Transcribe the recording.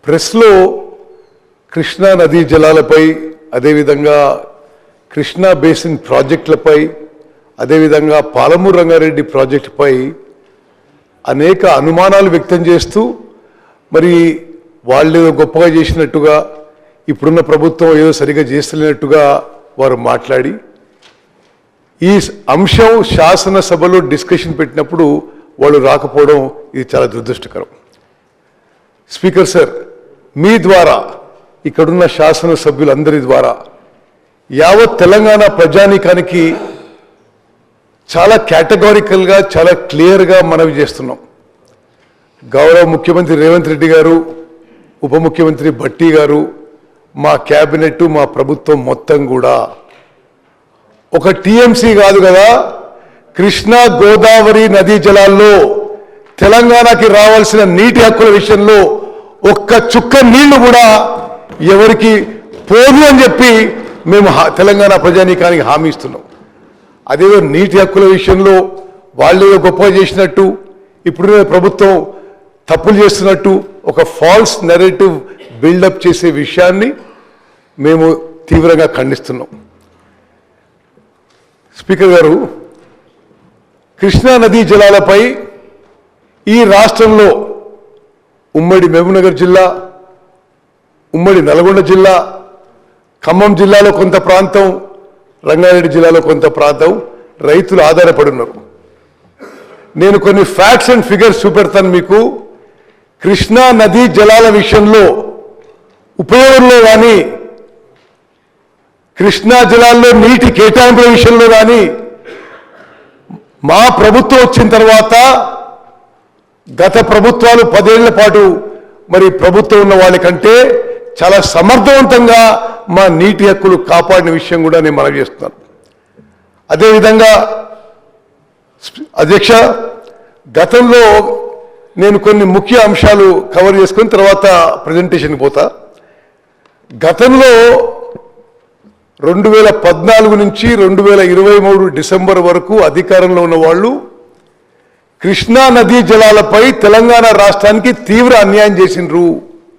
ప్రెస్లో కృష్ణా నదీ జలాలపై, అదేవిధంగా కృష్ణా బేసిన్ ప్రాజెక్టులపై, అదేవిధంగా పాలమూరు రంగారెడ్డి ప్రాజెక్టుపై అనేక అనుమానాలు వ్యక్తం చేస్తూ, మరి వాళ్ళు ఏదో గొప్పగా చేసినట్టుగా, ఇప్పుడున్న ప్రభుత్వం ఏదో సరిగా చేస్తలేనట్టుగా వారు మాట్లాడి, ఈ అంశం శాసనసభలో డిస్కషన్ పెట్టినప్పుడు వాళ్ళు రాకపోవడం ఇది చాలా దురదృష్టకరం. స్పీకర్ సార్, మీ ద్వారా, ఇక్కడున్న శాసనసభ్యులందరి ద్వారా యావత్ తెలంగాణ ప్రజానీకానికి చాలా కేటగారికల్గా, చాలా క్లియర్గా మనవి చేస్తున్నాం. గౌరవ ముఖ్యమంత్రి రేవంత్ రెడ్డి గారు, ఉప ముఖ్యమంత్రి భట్టి గారు, మా క్యాబినెట్, మా ప్రభుత్వం మొత్తం కూడా ఒక టీఎంసీ కాదు కదా, కృష్ణా గోదావరి నదీ జలాల్లో తెలంగాణకి రావాల్సిన నీటి హక్కుల విషయంలో ఒక్క చుక్క నీళ్లు కూడా ఎవరికి పోదు అని చెప్పి మేము తెలంగాణ ప్రజానీకానికి హామీ ఇస్తున్నాం. అదేదో నీటి హక్కుల విషయంలో వాళ్ళేదో గొప్పగా చేసినట్టు, ఇప్పుడు ప్రభుత్వం తప్పులు చేస్తున్నట్టు ఒక ఫాల్స్ నెరేటివ్ బిల్డప్ చేసే విషయాన్ని మేము తీవ్రంగా ఖండిస్తున్నాం. స్పీకర్ గారు, కృష్ణా నదీ జలాలపై ఈ రాష్ట్రంలో ఉమ్మడి మహబూబ్నగర్ జిల్లా, ఉమ్మడి నల్గొండ జిల్లా, ఖమ్మం జిల్లాలో కొంత ప్రాంతం, రంగారెడ్డి జిల్లాలో కొంత ప్రాంతం రైతులు ఆధారపడి ఉన్నారు. నేను కొన్ని ఫ్యాక్ట్స్ అండ్ ఫిగర్స్ చూపెడతాను మీకు. కృష్ణా నదీ జలాల విషయంలో ఉపయోగంలో కానీ, కృష్ణా జలాల్లో నీటి కేటాయింపుల విషయంలో కానీ మా ప్రభుత్వం వచ్చిన తర్వాత గత ప్రభుత్వాలు 10 ఏళ్ల పాటు మరి ప్రభుత్వం ఉన్న వాళ్ళకంటే చాలా సమర్థవంతంగా మా నీటి హక్కులు కాపాడిన విషయం కూడా నేను మనవి చేస్తున్నాను. అదేవిధంగా అధ్యక్ష, గతంలో నేను కొన్ని ముఖ్య అంశాలు కవర్ చేసుకుని తర్వాత ప్రజెంటేషన్కి పోతా. గతంలో 2014 నుంచి 2023 డిసెంబర్ వరకు అధికారంలో ఉన్న వాళ్ళు కృష్ణా నదీ జలాలపై తెలంగాణ రాష్ట్రానికి తీవ్ర అన్యాయం చేసిండ్రు.